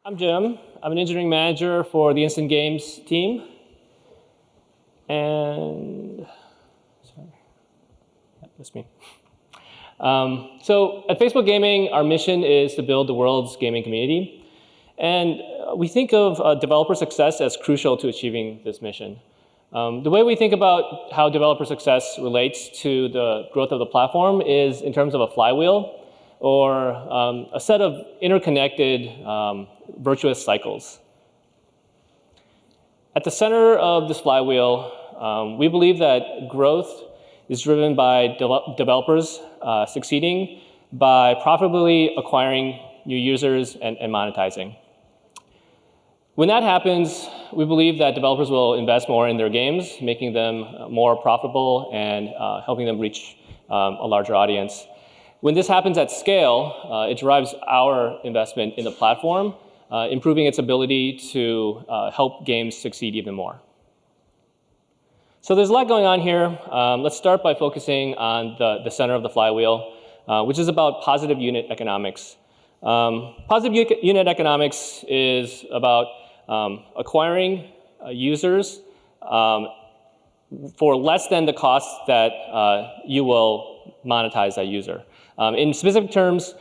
I'm Jim. I'm an engineering manager for the Instant Games team. And, sorry, yeah, that's me. So at Facebook Gaming, our mission is to build the world's gaming community. And we think of developer success as crucial to achieving this mission. The way we think about how developer success relates to the growth of the platform is in terms of a flywheel, or a set of interconnected virtuous cycles. At the center of this flywheel, we believe that growth is driven by developers succeeding by profitably acquiring new users and monetizing. When that happens, we believe that developers will invest more in their games, making them more profitable and helping them reach a larger audience. When this happens at scale, it drives our investment in the platform, improving its ability to help games succeed even more. So there's a lot going on here. Let's start by focusing on the center of the flywheel, which is about positive unit economics. Positive unit economics is about acquiring users for less than the cost that you will monetize that user. In specific terms,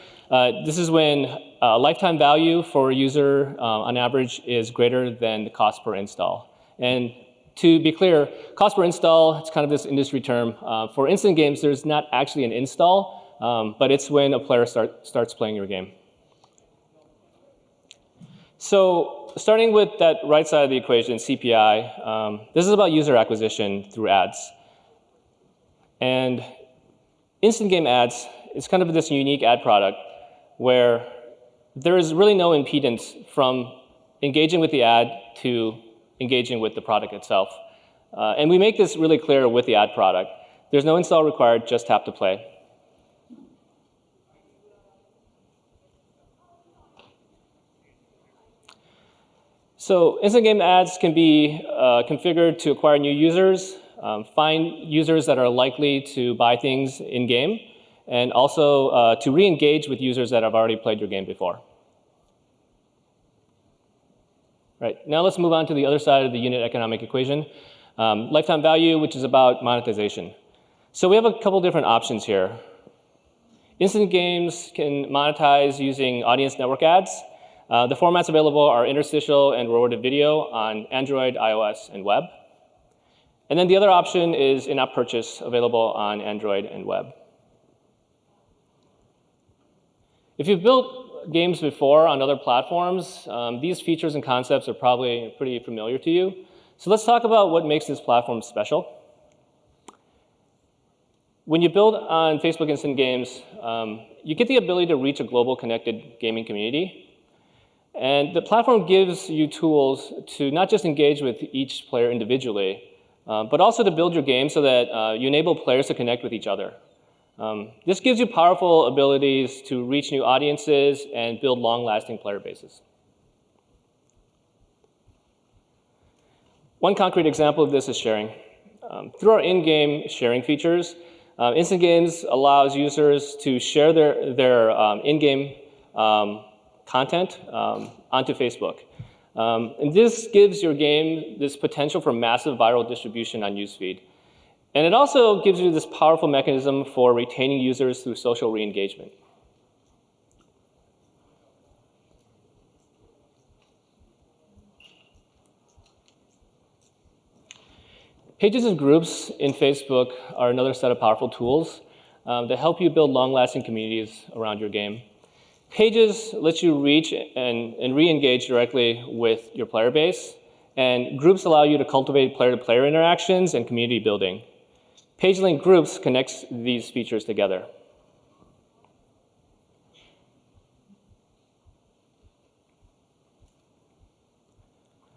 this is when lifetime value for a user on average is greater than the cost per install. And to be clear, cost per install, it's kind of this industry term. For instant games, there's not actually an install, but it's when a player starts playing your game. So starting with that right side of the equation, CPI, this is about user acquisition through ads. And instant game ads is kind of this unique ad product where there is really no impedance from engaging with the ad to engaging with the product itself. And we make this really clear with the ad product. There's no install required, just tap to play. So instant game ads can be configured to acquire new users, find users that are likely to buy things in-game, and also to re-engage with users that have already played your game before. Right, now let's move on to the other side of the unit economic equation, lifetime value, which is about monetization. So we have a couple different options here. Instant games can monetize using audience network ads. The formats available are interstitial and rewarded video on Android, iOS, and web. And then the other option is in-app purchase, available on Android and web. If you've built games before on other platforms, these features and concepts are probably pretty familiar to you. So let's talk about what makes this platform special. When you build on Facebook Instant Games, you get the ability to reach a global connected gaming community. And the platform gives you tools to not just engage with each player individually, but also to build your game so that you enable players to connect with each other. This gives you powerful abilities to reach new audiences and build long-lasting player bases. One concrete example of this is sharing. Through our in-game sharing features, Instant Games allows users to share their in-game content onto Facebook. And this gives your game this potential for massive viral distribution on newsfeed. And it also gives you this powerful mechanism for retaining users through social re-engagement. Pages and groups in Facebook are another set of powerful tools that help you build long-lasting communities around your game. Pages let you reach and re-engage directly with your player base, and groups allow you to cultivate player-to-player interactions and community building. PageLink Groups connects these features together.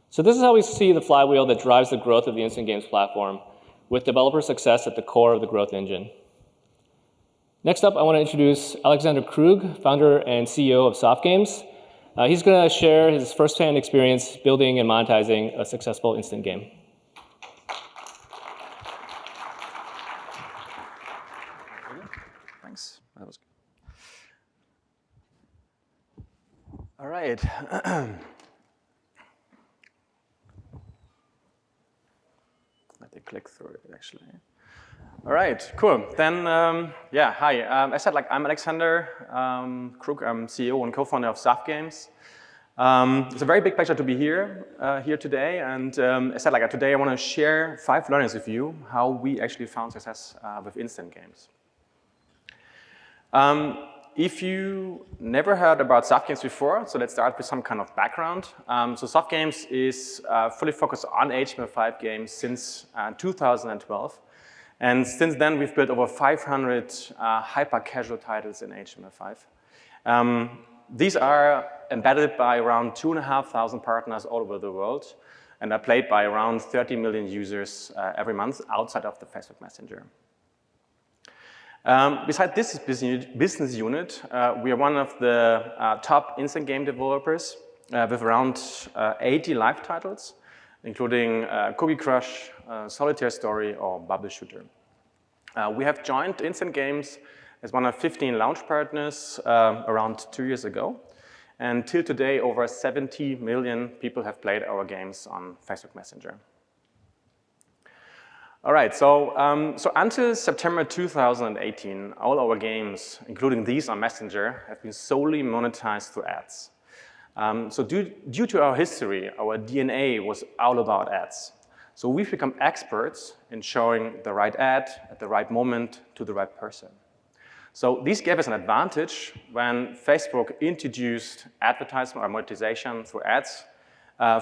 So this is how we see the flywheel that drives the growth of the Instant Games platform, with developer success at the core of the growth engine. Next up, I want to introduce Alexander Krug, founder and CEO of SOFTGAMES. He's going to share his firsthand experience building and monetizing a successful instant game. Thanks. That was good. All right. Let me click through it, actually. All right, cool. Then, yeah, hi. As I said, I'm Alexander Krug. I'm CEO and co-founder of SOFTGAMES. It's a very big pleasure to be here today. And as I said, today I want to share 5 learnings with you, how we actually found success with instant games. If you never heard about SOFTGAMES before, so let's start with some kind of background. So SOFTGAMES is fully focused on HTML5 games since 2012. And since then, we've built over 500 hyper-casual titles in HTML5. These are embedded by around 2,500 partners all over the world and are played by around 30 million users every month outside of the Facebook Messenger. Besides this business unit, we are one of the top instant game developers with around 80 live titles, including Cookie Crush, Solitaire Story, or Bubble Shooter. We have joined Instant Games as one of 15 launch partners around 2 years ago. And till today, over 70 million people have played our games on Facebook Messenger. All right, so until September 2018, all our games, including these on Messenger, have been solely monetized through ads. So due to our history, our DNA was all about ads. So we've become experts in showing the right ad at the right moment to the right person. So this gave us an advantage when Facebook introduced advertisement or monetization through ads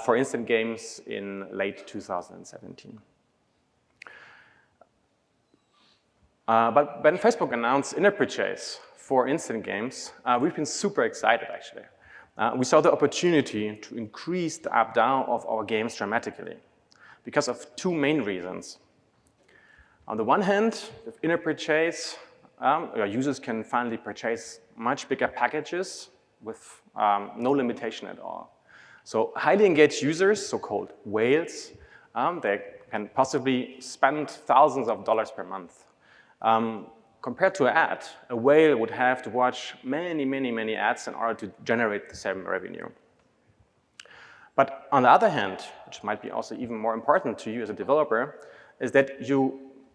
for instant games in late 2017. But when Facebook announced in-app purchase for instant games, we've been super excited, actually. We saw the opportunity to increase the up-down of our games dramatically because of 2 main reasons. On the one hand, with in-app purchase, our users can finally purchase much bigger packages with no limitation at all. So highly engaged users, so-called whales, they can possibly spend thousands of dollars per month. Compared to an ad, a whale would have to watch many ads in order to generate the same revenue. But on the other hand, which might be also even more important to you as a developer, is that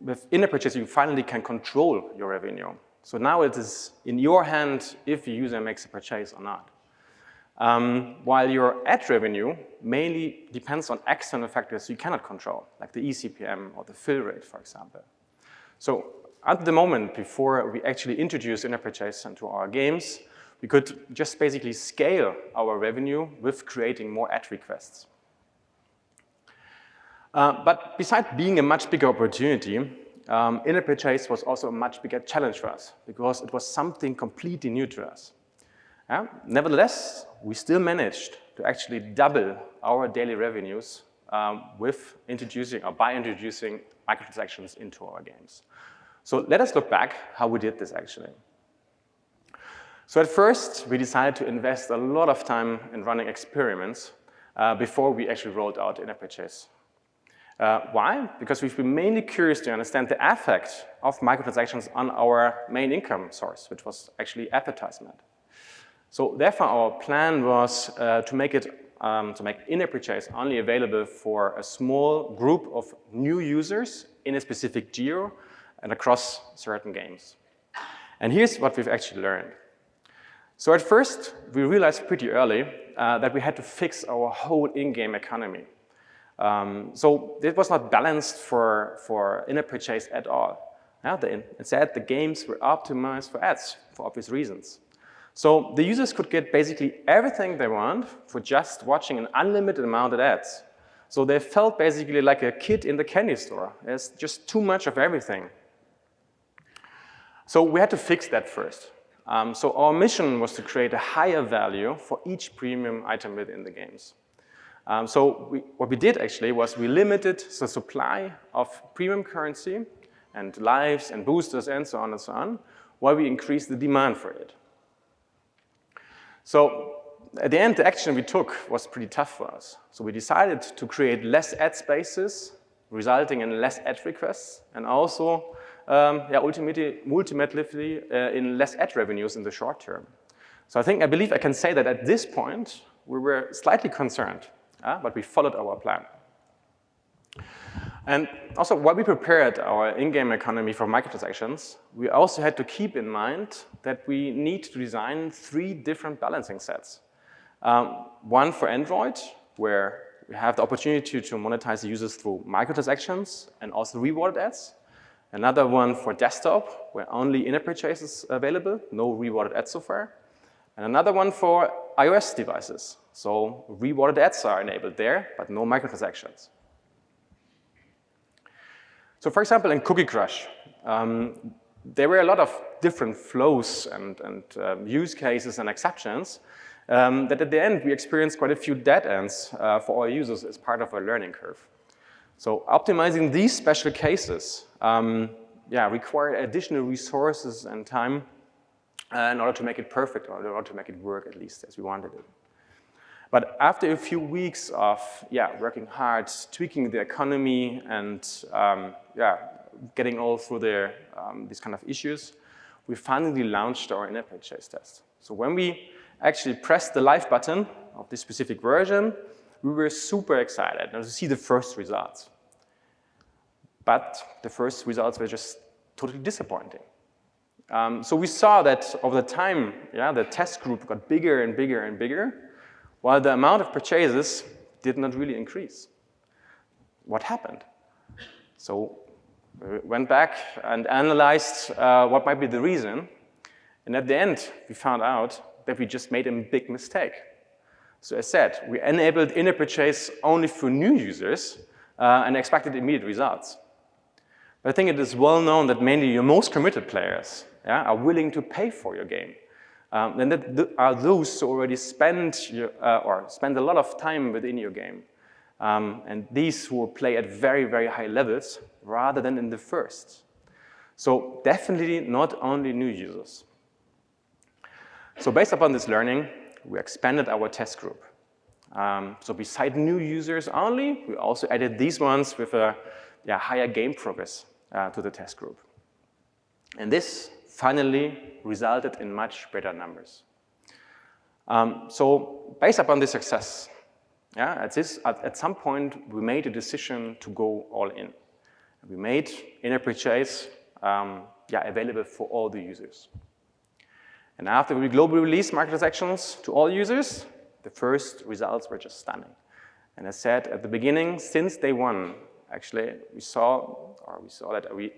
with in-app purchase, you finally can control your revenue. So now it is in your hand if the user makes a purchase or not. While your ad revenue mainly depends on external factors you cannot control, like the eCPM or the fill rate, for example. So at the moment, before we actually introduced in-app purchase into our games, we could just basically scale our revenue with creating more ad requests. But besides being a much bigger opportunity, in-app purchase was also a much bigger challenge for us because it was something completely new to us. Nevertheless, we still managed to actually double our daily revenues by introducing microtransactions into our games. So let us look back how we did this actually. So at first, we decided to invest a lot of time in running experiments before we actually rolled out in-app purchase. Why? Because we've been mainly curious to understand the effect of microtransactions on our main income source, which was actually advertisement. So therefore, our plan was to make in-app purchase only available for a small group of new users in a specific geo and across certain games. And here's what we've actually learned. So at first, we realized pretty early that we had to fix our whole in-game economy. So it was not balanced for in-app purchase at all. Instead, the games were optimized for ads for obvious reasons. So the users could get basically everything they want for just watching an unlimited amount of ads. So they felt basically like a kid in the candy store. There's just too much of everything. So we had to fix that first. So our mission was to create a higher value for each premium item within the games. What we did actually was we limited the supply of premium currency and lives and boosters and so on, while we increased the demand for it. So at the end, the action we took was pretty tough for us. So we decided to create less ad spaces, resulting in less ad requests, and also ultimately in less ad revenues in the short term. So I believe I can say that at this point, we were slightly concerned, but we followed our plan. And also, while we prepared our in-game economy for microtransactions, we also had to keep in mind that we need to design 3 different balancing sets. One for Android, where we have the opportunity to monetize the users through microtransactions and also rewarded ads. Another one for desktop, where only in-app purchase is available, no rewarded ads so far. And another one for iOS devices. So rewarded ads are enabled there, but no microtransactions. So for example, in Cookie Crush, there were a lot of different flows and use cases and exceptions that at the end we experienced quite a few dead ends for our users as part of our learning curve. So optimizing these special cases required additional resources and time in order to make it perfect, or in order to make it work at least as we wanted it. But after a few weeks of working hard, tweaking the economy, and getting all through these kind of issues, we finally launched our in-app purchase test. So when we actually pressed the live button of this specific version, we were super excited to see the first results. But the first results were just totally disappointing. So we saw that over the time, the test group got bigger and bigger and bigger, while the amount of purchases did not really increase. What happened? So we went back and analyzed what might be the reason. And at the end, we found out that we just made a big mistake. So as said, we enabled in-app purchase only for new users and expected immediate results. But I think it is well known that mainly your most committed players are willing to pay for your game. And that are those who already spend a lot of time within your game. And these who play at very, very high levels rather than in the first. So definitely not only new users. So based upon this learning, we expanded our test group. So beside new users only, we also added these ones with a higher game progress to the test group. And this finally resulted in much better numbers. So based upon this success, at some point we made a decision to go all in. We made in-app purchase available for all the users. And after we globally released microtransactions to all users, the first results were just stunning. And as said at the beginning, since day one, actually, we saw that we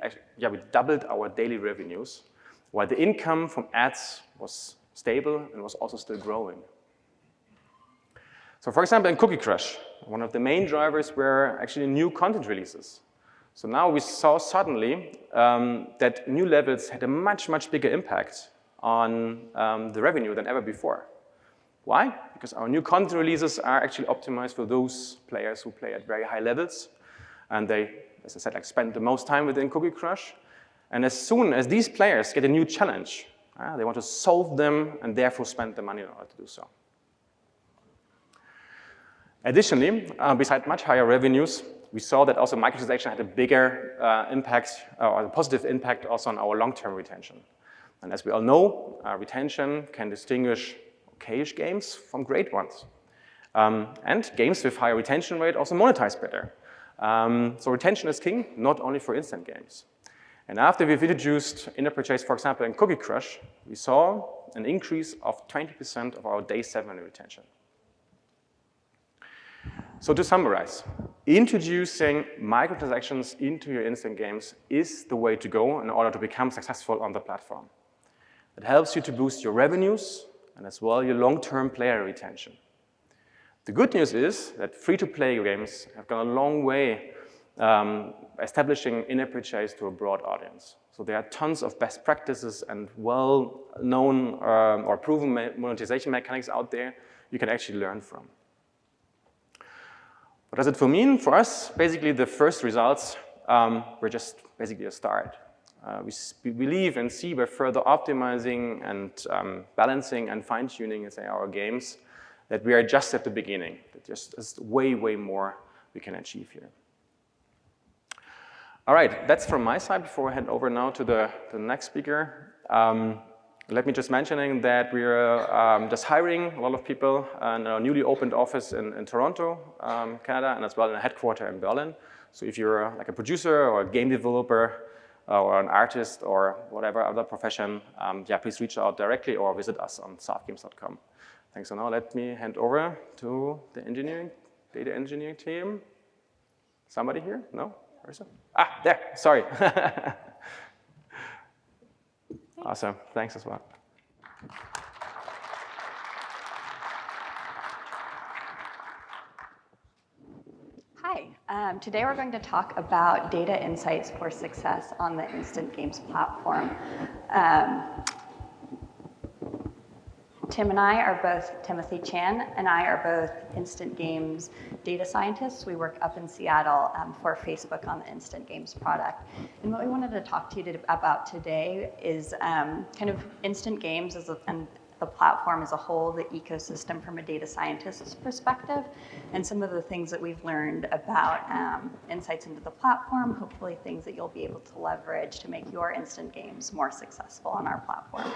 doubled our daily revenues, while the income from ads was stable and was also still growing. So for example, in Cookie Crush, one of the main drivers were actually new content releases. So now we saw suddenly that new levels had a much, much bigger impact on the revenue than ever before. Why? Because our new content releases are actually optimized for those players who play at very high levels. And they, as I said, spend the most time within Cookie Crush. And as soon as these players get a new challenge, they want to solve them and therefore spend the money in order to do so. Additionally, besides much higher revenues, we saw that also microtransaction had a bigger impact, or a positive impact also on our long-term retention. And as we all know, retention can distinguish okayish games from great ones. And games with higher retention rate also monetize better. So retention is king, not only for instant games. And after we've introduced in-app purchase, for example, in Cookie Crush, we saw an increase of 20% of our day 7 retention. So to summarize, introducing microtransactions into your instant games is the way to go in order to become successful on the platform. It helps you to boost your revenues and as well your long-term player retention. The good news is that free-to-play games have gone a long way establishing in-app purchase to a broad audience. So there are tons of best practices and well-known or proven monetization mechanics out there you can actually learn from. What does it mean for us? Basically, the first results were just basically a start. We believe and see by further optimizing and balancing and fine-tuning our games that we are just at the beginning. That there's way, way more we can achieve here. All right, that's from my side. Before I hand over now to the next speaker, Let me just mentioning that we're just hiring a lot of people in our newly opened office in Toronto, Canada, and as well in a headquarters in Berlin. So if you're like a producer or a game developer or an artist or whatever other profession, yeah, please reach out directly or visit us on softgames.com. Thanks. So now let me hand over to the data engineering team. Somebody here? No? Where's it? Ah, there, sorry. Awesome, thanks as well. Hi, today we're going to talk about data insights for success on the Instant Games platform. Tim and I are both, Timothy Chan and I are both Instant Games data scientists. We work up in Seattle for Facebook on the Instant Games product. And what we wanted to talk to you about today is kind of Instant Games and the platform as a whole, the ecosystem from a data scientist's perspective, and some of the things that we've learned about insights into the platform, hopefully things that you'll be able to leverage to make your Instant Games more successful on our platform.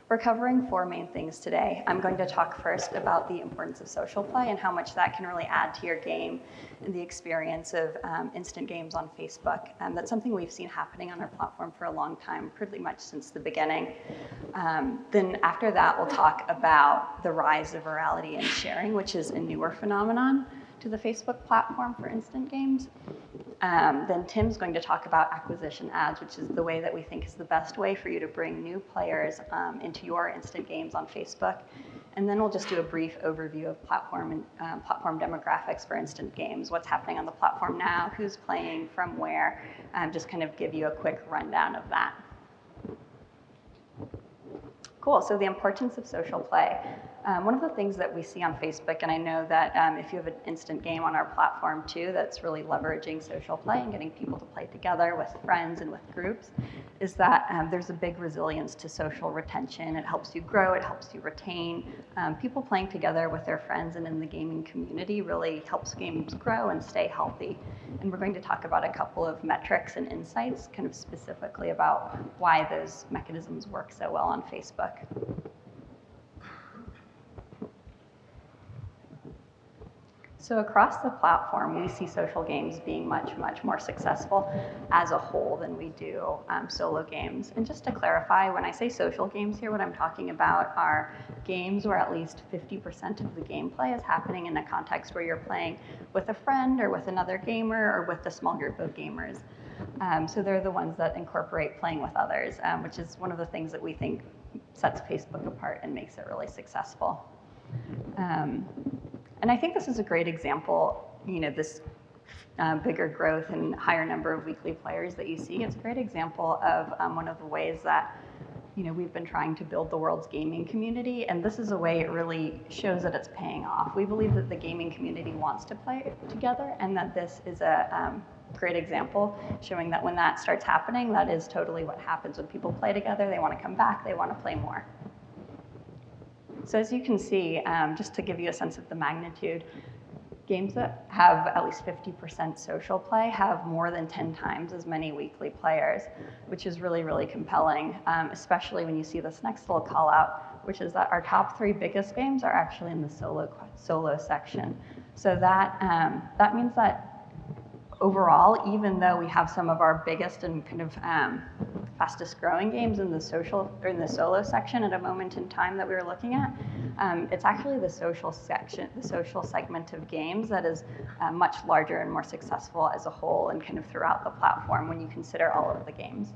We're covering 4 main things today. I'm going to talk first about the importance of social play and how much that can really add to your game and the experience of instant games on Facebook. That's something we've seen happening on our platform for a long time, pretty much since the beginning. Then after that, we'll talk about the rise of virality and sharing, which is a newer phenomenon to the Facebook platform for instant games. Then Tim's going to talk about acquisition ads, which is the way that we think is the best way for you to bring new players into your instant games on Facebook. And then we'll just do a brief overview of platform and platform demographics for instant games, what's happening on the platform now, who's playing, from where, just kind of give you a quick rundown of that. Cool, so the importance of social play. One of the things that we see on Facebook, and I know that if you have an instant game on our platform too, that's really leveraging social play and getting people to play together with friends and with groups, is that there's a big resilience to social retention. It helps you grow, it helps you retain. People playing together with their friends and in the gaming community really helps games grow and stay healthy. And we're going to talk about a couple of metrics and insights kind of specifically about why those mechanisms work so well on Facebook. So across the platform, we see social games being much, much more successful as a whole than we do solo games. And just to clarify, when I say social games here, what I'm talking about are games where at least 50% of the gameplay is happening in a context where you're playing with a friend or with another gamer or with a small group of gamers. So they're the ones that incorporate playing with others, which is one of the things that we think sets Facebook apart and makes it really successful. And I think this is a great example, this bigger growth and higher number of weekly players that you see. It's a great example of one of the ways that we've been trying to build the world's gaming community, and this is a way it really shows that it's paying off. We believe that the gaming community wants to play together, and that this is a great example showing that when that starts happening, that is totally what happens. When people play together, they want to come back, they want to play more. So as you can see, just to give you a sense of the magnitude, games that have at least 50% social play have more than 10 times as many weekly players, which is really, really compelling, especially when you see this next little call out, which is that our top 3 biggest games are actually in the solo section. So that means that overall, even though we have some of our biggest and kind of fastest growing games in the solo section at a moment in time that we were looking at, it's actually the social segment of games that is much larger and more successful as a whole and kind of throughout the platform when you consider all of the games.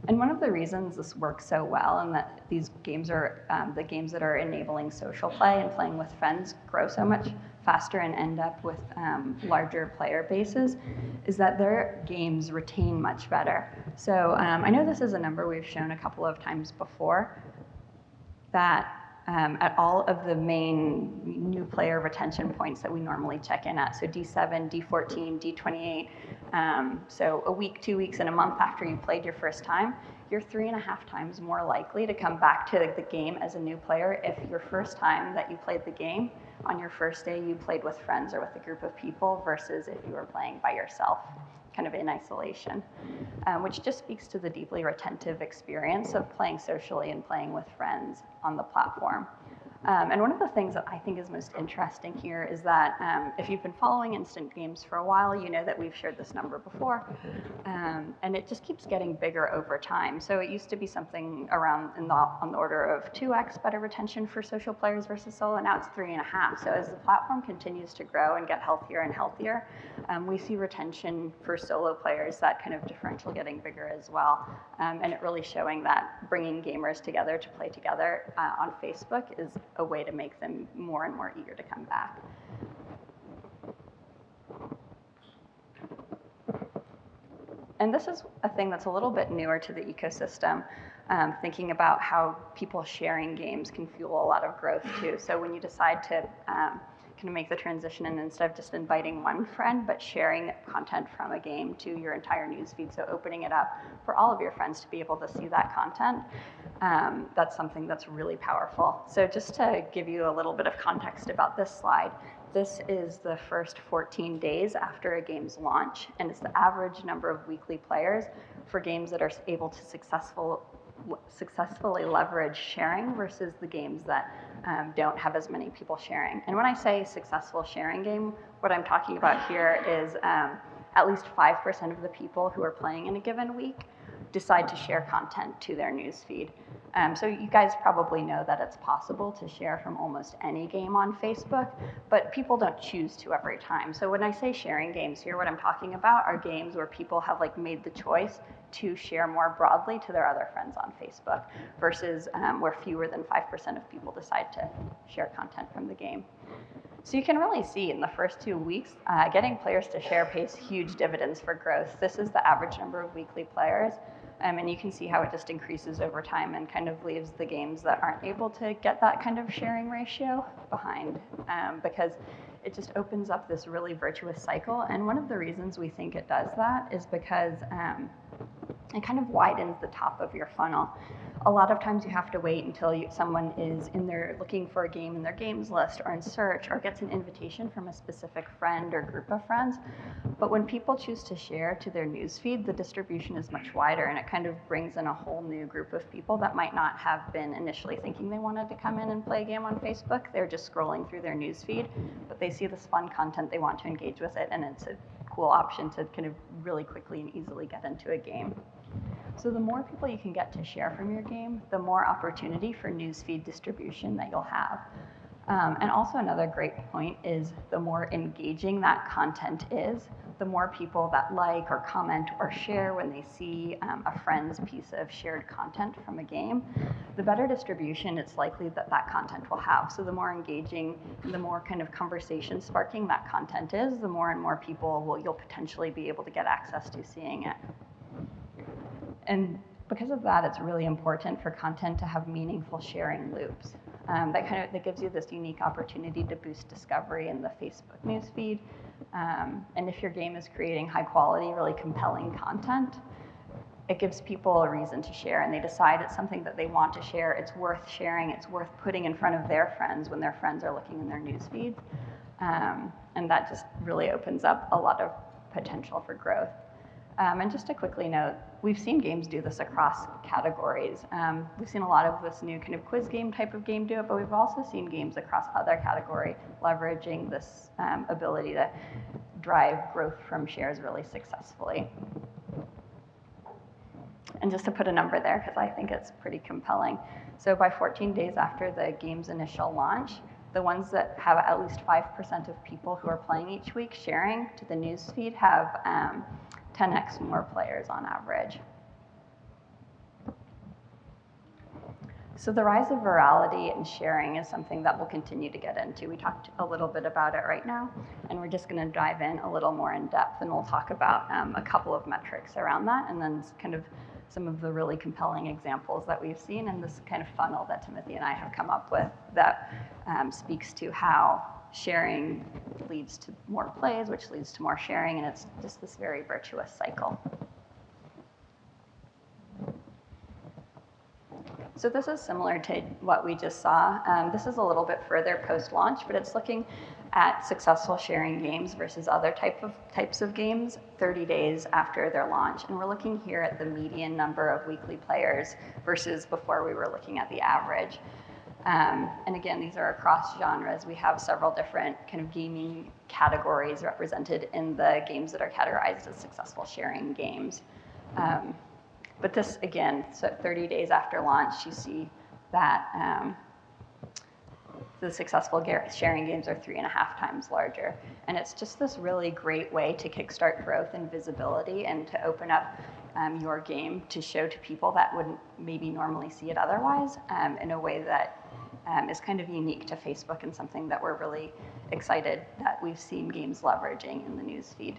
And one of the reasons this works so well and that these games are the games that are enabling social play and playing with friends grow so much faster and end up with larger player bases is that their games retain much better. So I know this is a number we've shown a couple of times before, that at all of the main new player retention points that we normally check in at, so D7, D14, D28, so a week, 2 weeks, and a month after you played your first time, you're 3.5 times more likely to come back to the game as a new player if your first time that you played the game on your first day you played with friends or with a group of people versus if you were playing by yourself, kind of in isolation, which just speaks to the deeply retentive experience of playing socially and playing with friends on the platform. And one of the things that I think is most interesting here is that if you've been following instant games for a while, you know that we've shared this number before, and it just keeps getting bigger over time. So it used to be something around on the order of 2x better retention for social players versus solo, and now it's 3.5. So as the platform continues to grow and get healthier and healthier, we see retention for solo players, that kind of differential getting bigger as well, and it really showing that bringing gamers together to play together on Facebook is a way to make them more and more eager to come back. And this is a thing that's a little bit newer to the ecosystem, thinking about how people sharing games can fuel a lot of growth too. So when you decide to kind of make the transition and instead of just inviting one friend, but sharing content from a game to your entire newsfeed, so opening it up for all of your friends to be able to see that content, that's something that's really powerful. So just to give you a little bit of context about this slide, this is the first 14 days after a game's launch, and it's the average number of weekly players for games that are able to successfully leverage sharing versus the games that don't have as many people sharing. And when I say successful sharing game, what I'm talking about here is at least 5% of the people who are playing in a given week decide to share content to their newsfeed. So you guys probably know that it's possible to share from almost any game on Facebook, but people don't choose to every time. So when I say sharing games here, what I'm talking about are games where people have like made the choice to share more broadly to their other friends on Facebook versus where fewer than 5% of people decide to share content from the game. So you can really see in the first 2 weeks, getting players to share pays huge dividends for growth. This is the average number of weekly players. And you can see how it just increases over time and kind of leaves the games that aren't able to get that kind of sharing ratio behind, because it just opens up this really virtuous cycle. And one of the reasons we think it does that is because it kind of widens the top of your funnel. A lot of times you have to wait until someone is in there looking for a game in their games list or in search or gets an invitation from a specific friend or group of friends. But when people choose to share to their newsfeed, the distribution is much wider and it kind of brings in a whole new group of people that might not have been initially thinking they wanted to come in and play a game on Facebook. They're just scrolling through their newsfeed, but they see this fun content, they want to engage with it, and it's a cool option to kind of really quickly and easily get into a game. So the more people you can get to share from your game, the more opportunity for newsfeed distribution that you'll have. And also another great point is the more engaging that content is, the more people that like or comment or share when they see a friend's piece of shared content from a game, the better distribution it's likely that that content will have. So the more engaging, the more kind of conversation sparking that content is, the more and more people you'll potentially be able to get access to seeing it. And because of that, it's really important for content to have meaningful sharing loops. That gives you this unique opportunity to boost discovery in the Facebook newsfeed. And if your game is creating high quality, really compelling content, it gives people a reason to share, and they decide it's something that they want to share, it's worth sharing, it's worth putting in front of their friends when their friends are looking in their newsfeeds. And that just really opens up a lot of potential for growth. And just to quickly note, we've seen games do this across categories. We've seen a lot of this new kind of quiz game type of game do it, but we've also seen games across other categories leveraging this ability to drive growth from shares really successfully. And just to put a number there, because I think it's pretty compelling. So by 14 days after the game's initial launch, the ones that have at least 5% of people who are playing each week sharing to the newsfeed have 10x more players on average. So the rise of virality and sharing is something that we'll continue to get into. We talked a little bit about it right now, and we're just going to dive in a little more in depth, and we'll talk about a couple of metrics around that, and then kind of some of the really compelling examples that we've seen in this kind of funnel that Timothy and I have come up with that speaks to how sharing leads to more plays, which leads to more sharing, and it's just this very virtuous cycle. So this is similar to what we just saw. This is a little bit further post-launch, but it's looking at successful sharing games versus other types of games 30 days after their launch. And we're looking here at the median number of weekly players versus before we were looking at the average. And again, these are across genres. We have several different kind of gaming categories represented in the games that are categorized as successful sharing games. But this, again, so 30 days after launch, you see that the successful sharing games are 3.5 times larger. And it's just this really great way to kickstart growth and visibility and to open up your game to show to people that wouldn't maybe normally see it otherwise in a way that is kind of unique to Facebook and something that we're really excited that we've seen games leveraging in the newsfeed.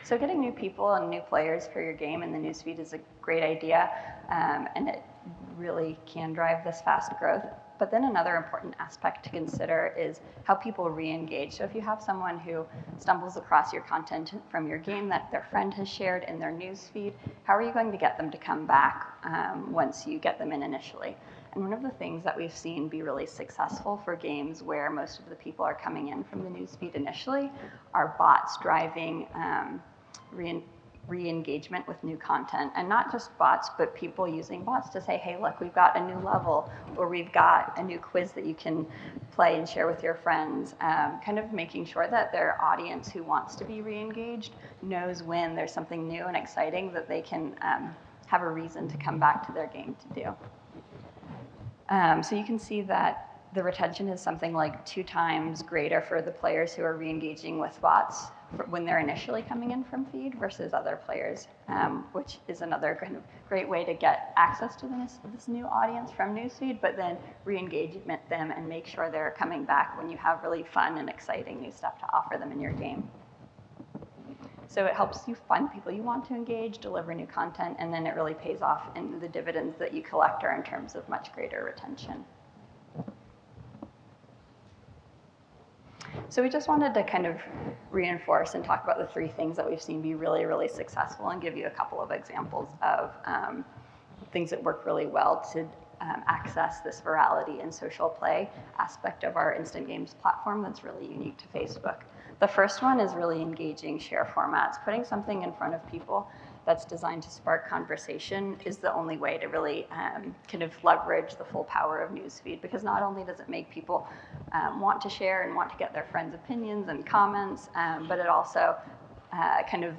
So getting new people and new players for your game in the newsfeed is a great idea, and it really can drive this fast growth. But then another important aspect to consider is how people re-engage. So if you have someone who stumbles across your content from your game that their friend has shared in their newsfeed, how are you going to get them to come back once you get them in initially? And one of the things that we've seen be really successful for games where most of the people are coming in from the newsfeed initially are bots driving re-engagement with new content. And not just bots, but people using bots to say, hey, look, we've got a new level, or we've got a new quiz that you can play and share with your friends. Kind of making sure that their audience who wants to be re-engaged knows when there's something new and exciting that they can have a reason to come back to their game to do. So you can see that the retention is something like 2 times greater for the players who are re-engaging with bots when they're initially coming in from feed versus other players, which is another kind of great way to get access to this new audience from newsfeed, but then re-engage them and make sure they're coming back when you have really fun and exciting new stuff to offer them in your game. So it helps you find people you want to engage, deliver new content, and then it really pays off in the dividends that you collect are in terms of much greater retention. So we just wanted to kind of reinforce and talk about the 3 things that we've seen be really, really successful and give you a couple of examples of things that work really well to access this virality and social play aspect of our instant games platform that's really unique to Facebook. The first one is really engaging share formats. Putting something in front of people that's designed to spark conversation is the only way to really kind of leverage the full power of newsfeed, because not only does it make people want to share and want to get their friends' opinions and comments, but it also kind of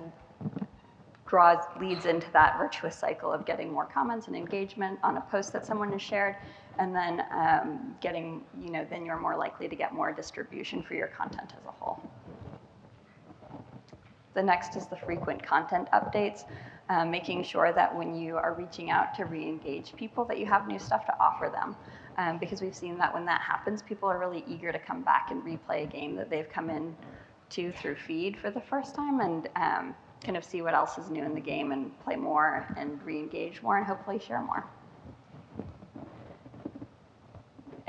leads into that virtuous cycle of getting more comments and engagement on a post that someone has shared, and then then you're more likely to get more distribution for your content as a whole. The next is the frequent content updates, making sure that when you are reaching out to re-engage people that you have new stuff to offer them. Because we've seen that when that happens, people are really eager to come back and replay a game that they've come in to through feed for the first time and kind of see what else is new in the game and play more and re-engage more and hopefully share more.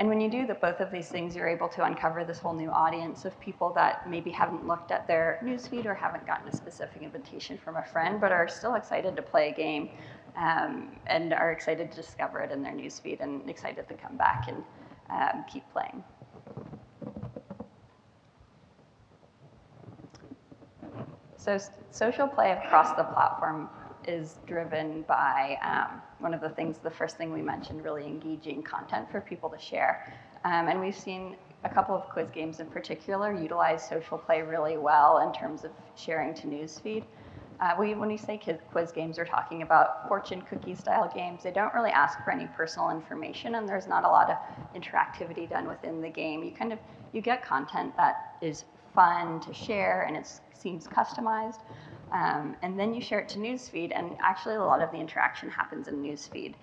And when you do both of these things, you're able to uncover this whole new audience of people that maybe haven't looked at their newsfeed or haven't gotten a specific invitation from a friend, but are still excited to play a game and are excited to discover it in their newsfeed and excited to come back and keep playing. So social play across the platform is driven by the first thing we mentioned, really engaging content for people to share. And we've seen a couple of quiz games in particular utilize social play really well in terms of sharing to newsfeed. When we say quiz games, we're talking about fortune cookie style games. They don't really ask for any personal information, and there's not a lot of interactivity done within the game. You get content that is fun to share and it seems customized. And then you share it to newsfeed, and actually a lot of the interaction happens in newsfeed.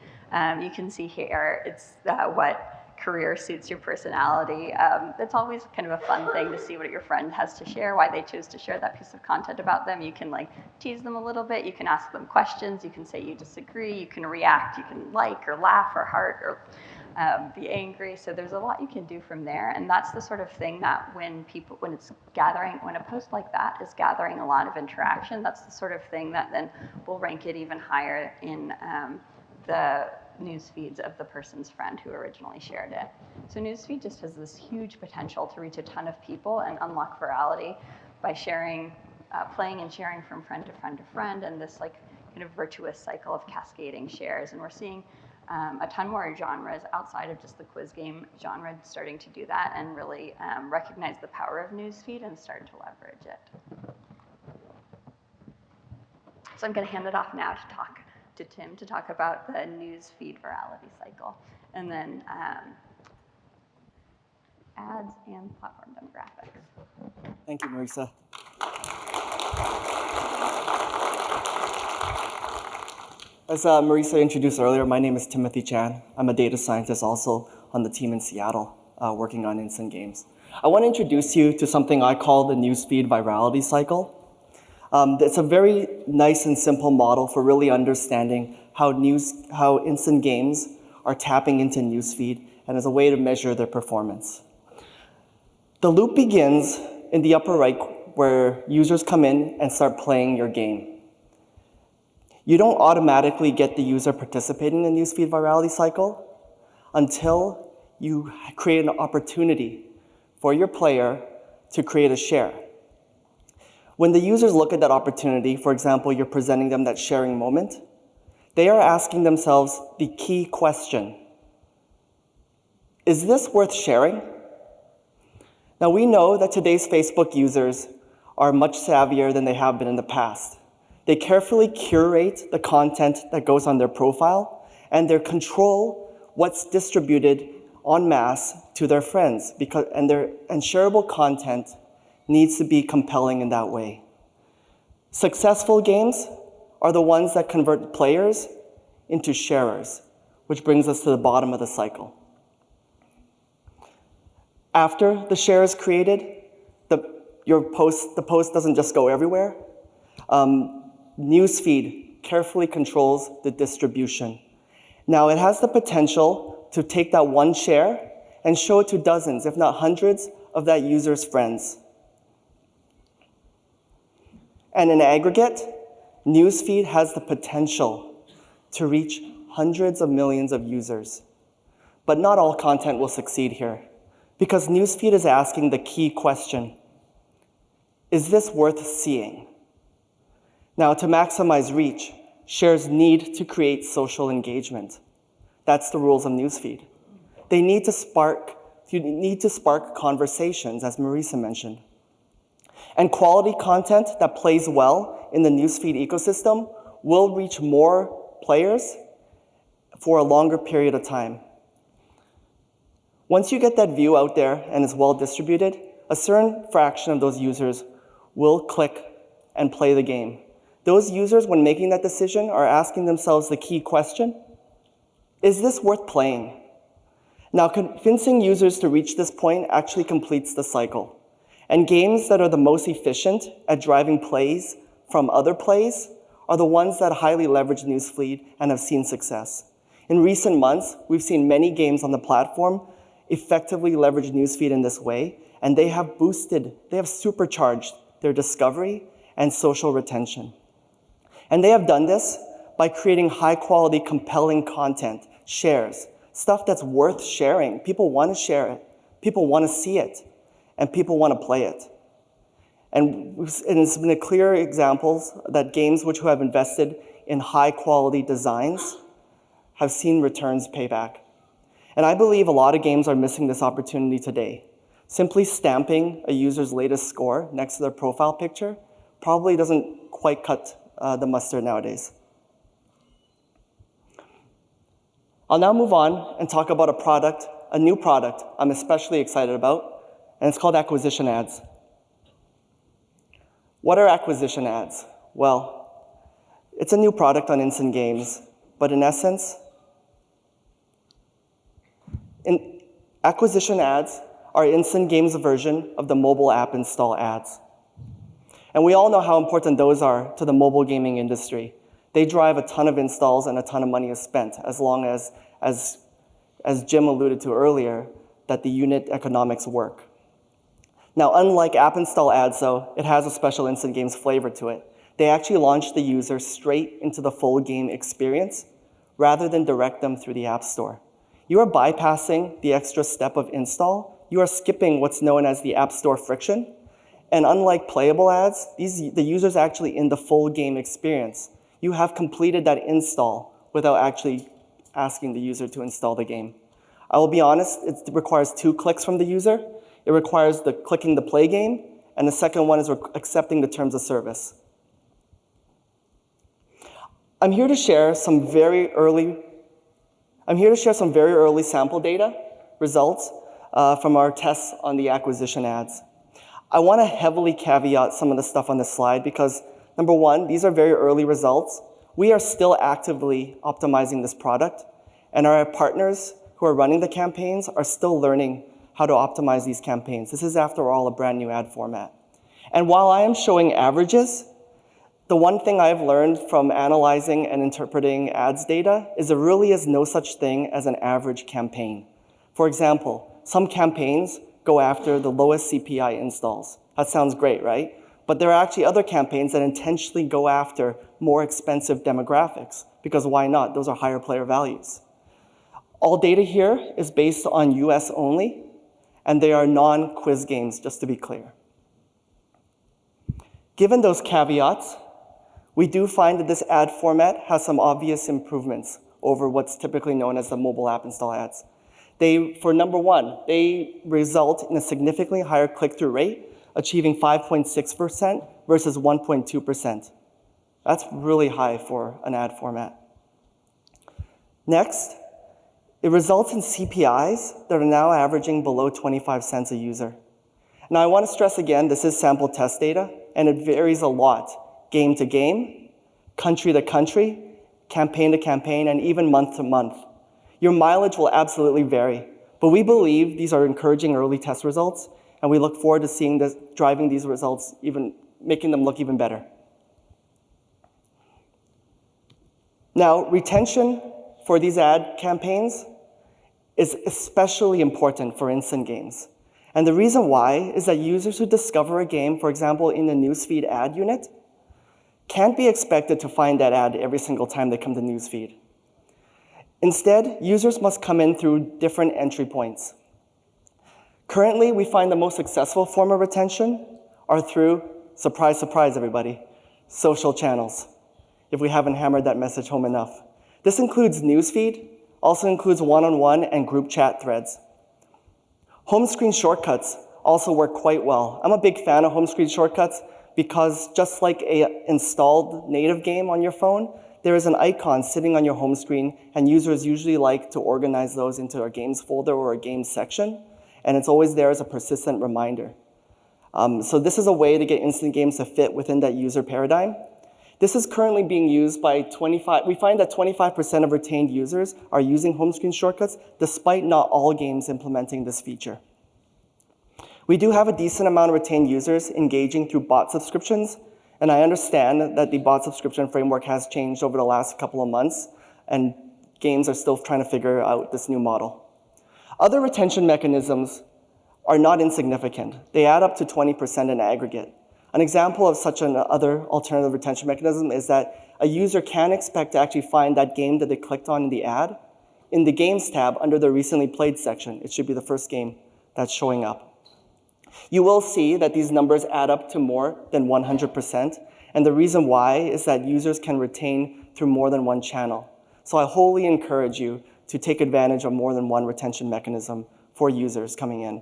You can see here, it's what career suits your personality. It's always kind of a fun thing to see what your friend has to share, why they choose to share that piece of content about them. You can tease them a little bit, you can ask them questions, you can say you disagree, you can react, you can like or laugh or heart or be angry. So there's a lot you can do from there. And that's the sort of thing that when a post like that is gathering a lot of interaction, that's the sort of thing that then will rank it even higher in the news feeds of the person's friend who originally shared it. So newsfeed just has this huge potential to reach a ton of people and unlock virality by sharing, playing and sharing from friend to friend to friend, and this like kind of virtuous cycle of cascading shares. And we're seeing a ton more genres outside of just the quiz game genre starting to do that and really recognize the power of newsfeed and start to leverage it. So I'm going to hand it off now to Tim to talk about the newsfeed virality cycle, and then ads and platform demographics. Thank you, Marisa. As Marisa introduced earlier, my name is Timothy Chan. I'm a data scientist also on the team in Seattle working on Instant Games. I want to introduce you to something I call the newsfeed virality cycle. It's a very nice and simple model for really understanding how Instant Games are tapping into newsfeed and as a way to measure their performance. The loop begins in the upper right where users come in and start playing your game. You don't automatically get the user participating in the newsfeed virality cycle until you create an opportunity for your player to create a share. When the users look at that opportunity, for example, you're presenting them that sharing moment, they are asking themselves the key question: is this worth sharing? Now, we know that today's Facebook users are much savvier than they have been in the past. They carefully curate the content that goes on their profile, and they control what's distributed en masse to their friends, and shareable content needs to be compelling in that way. Successful games are the ones that convert players into sharers, which brings us to the bottom of the cycle. After the share is created, the post doesn't just go everywhere. Newsfeed carefully controls the distribution. Now, it has the potential to take that one share and show it to dozens, if not hundreds, of that user's friends. And in aggregate, newsfeed has the potential to reach hundreds of millions of users. But not all content will succeed here, because newsfeed is asking the key question: is this worth seeing? Now, to maximize reach, shares need to create social engagement. That's the rules of newsfeed. You need to spark conversations, as Marisa mentioned. And quality content that plays well in the newsfeed ecosystem will reach more players for a longer period of time. Once you get that view out there and is well distributed, a certain fraction of those users will click and play the game. Those users, when making that decision, are asking themselves the key question: is this worth playing? Now, convincing users to reach this point actually completes the cycle. And games that are the most efficient at driving plays from other plays are the ones that highly leverage newsfeed and have seen success. In recent months, we've seen many games on the platform effectively leverage newsfeed in this way, and they have supercharged their discovery and social retention. And they have done this by creating high-quality, compelling content, shares, stuff that's worth sharing. People want to share it, people want to see it, and people want to play it. And it's been a clear examples that games which have invested in high-quality designs have seen returns pay back. And I believe a lot of games are missing this opportunity today. Simply stamping a user's latest score next to their profile picture probably doesn't quite cut the mustard nowadays. I'll now move on and talk about a new product I'm especially excited about, and it's called acquisition ads. What are acquisition ads? Well, it's a new product on Instant Games, but in essence, acquisition ads are Instant Games' version of the mobile app install ads. And we all know how important those are to the mobile gaming industry. They drive a ton of installs and a ton of money is spent as long as as Jim alluded to earlier, that the unit economics work. Now, unlike app install ads, though, it has a special Instant Games flavor to it. They actually launch the user straight into the full game experience rather than direct them through the App Store. You are bypassing the extra step of install. You are skipping what's known as the App Store friction. And unlike playable ads, the user's actually in the full game experience. You have completed that install without actually asking the user to install the game. I will be honest, it requires 2 clicks from the user. It requires clicking the play game, and the second one is accepting the terms of service. I'm here to share some very early sample data results from our tests on the acquisition ads. I want to heavily caveat some of the stuff on this slide because, number one, these are very early results. We are still actively optimizing this product, and our partners who are running the campaigns are still learning how to optimize these campaigns. This is, after all, a brand new ad format. And while I am showing averages, the one thing I've learned from analyzing and interpreting ads data is there really is no such thing as an average campaign. For example, some campaigns go after the lowest CPI installs. That sounds great, right? But there are actually other campaigns that intentionally go after more expensive demographics, because why not? Those are higher player values. All data here is based on US only, and they are non-quiz games, just to be clear. Given those caveats, we do find that this ad format has some obvious improvements over what's typically known as the mobile app install ads. For number one, they result in a significantly higher click-through rate, achieving 5.6% versus 1.2%. That's really high for an ad format. Next, it results in CPIs that are now averaging below 25 cents a user. Now, I want to stress again, this is sample test data, and it varies a lot, game to game, country to country, campaign to campaign, and even month to month. Your mileage will absolutely vary, but we believe these are encouraging early test results, and we look forward to seeing this, driving these results, making them look even better. Now, retention for these ad campaigns is especially important for instant games. And the reason why is that users who discover a game, for example, in the newsfeed ad unit, can't be expected to find that ad every single time they come to newsfeed. Instead, users must come in through different entry points. Currently, we find the most successful form of retention are through, surprise, surprise, everybody, social channels, if we haven't hammered that message home enough. This includes newsfeed, also includes one-on-one and group chat threads. Home screen shortcuts also work quite well. I'm a big fan of home screen shortcuts because just like an installed native game on your phone, there is an icon sitting on your home screen, and users usually like to organize those into a games folder or a games section, and it's always there as a persistent reminder. So this is a way to get instant games to fit within that user paradigm. This is currently being used by we find that 25% of retained users are using home screen shortcuts, despite not all games implementing this feature. We do have a decent amount of retained users engaging through bot subscriptions, and I understand that the bot subscription framework has changed over the last couple of months, and games are still trying to figure out this new model. Other retention mechanisms are not insignificant. They add up to 20% in aggregate. An example of such another alternative retention mechanism is that a user can expect to actually find that game that they clicked on in the ad in the Games tab under the Recently Played section. It should be the first game that's showing up. You will see that these numbers add up to more than 100%, and the reason why is that users can retain through more than one channel. So I wholly encourage you to take advantage of more than one retention mechanism for users coming in.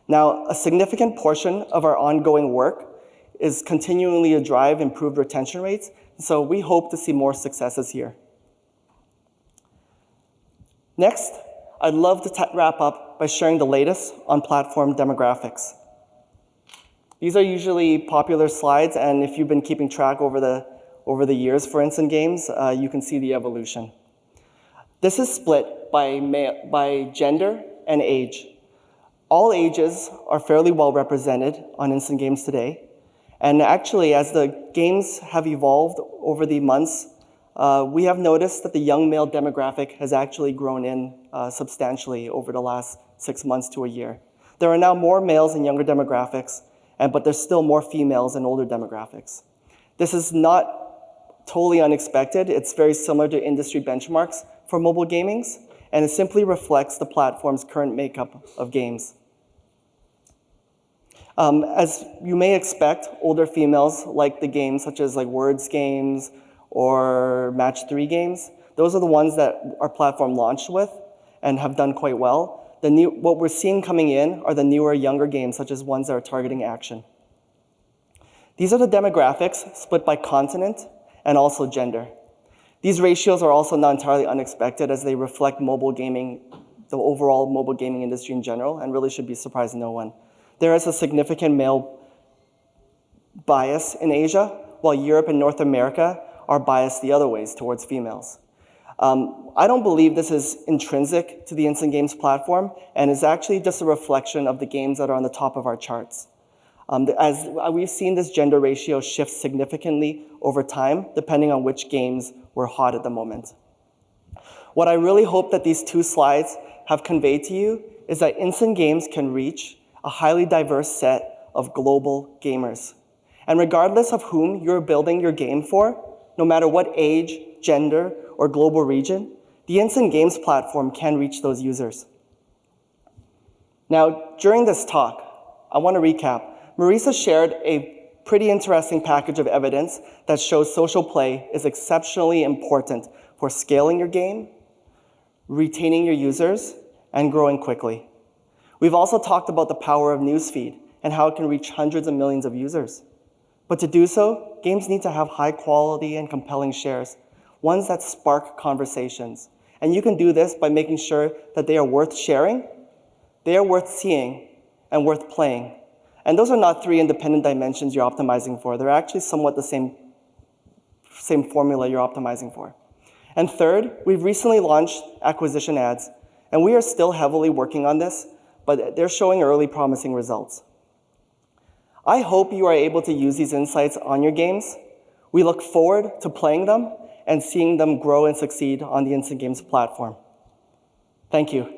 Now, a significant portion of our ongoing work is continually to drive improved retention rates, so we hope to see more successes here. Next, I'd love to wrap up by sharing the latest on platform demographics. These are usually popular slides, and if you've been keeping track over the years for instant games, you can see the evolution. This is split by gender and age. All ages are fairly well represented on instant games today. And actually, as the games have evolved over the months, we have noticed that the young male demographic has actually grown in substantially over the last 6 months to a year. There are now more males in younger demographics, but there's still more females in older demographics. This is not totally unexpected. It's very similar to industry benchmarks for mobile gamings, and it simply reflects the platform's current makeup of games. As you may expect, older females like the games such as words games or match 3 games. Those are the ones that our platform launched with and have done quite well. What we're seeing coming in are the newer, younger games, such as ones that are targeting action. These are the demographics split by continent and also gender. These ratios are also not entirely unexpected as they reflect mobile gaming, the overall mobile gaming industry in general, and really should be surprising no one. There is a significant male bias in Asia, while Europe and North America are biased the other ways towards females. I don't believe this is intrinsic to the Instant Games platform and is actually just a reflection of the games that are on the top of our charts. As we've seen this gender ratio shift significantly over time, depending on which games were hot at the moment. What I really hope that these 2 slides have conveyed to you is that Instant Games can reach a highly diverse set of global gamers. And regardless of whom you're building your game for, no matter what age, gender, or global region, the Instant Games platform can reach those users. Now, during this talk, I want to recap. Marisa shared a pretty interesting package of evidence that shows social play is exceptionally important for scaling your game, retaining your users, and growing quickly. We've also talked about the power of newsfeed and how it can reach hundreds of millions of users. But to do so, games need to have high quality and compelling shares, ones that spark conversations. And you can do this by making sure that they are worth sharing, they are worth seeing, and worth playing. And those are not 3 independent dimensions you're optimizing for. They're actually somewhat the same formula you're optimizing for. And third, we've recently launched acquisition ads, and we are still heavily working on this, but they're showing early promising results. I hope you are able to use these insights on your games. We look forward to playing them and seeing them grow and succeed on the Instant Games platform. Thank you.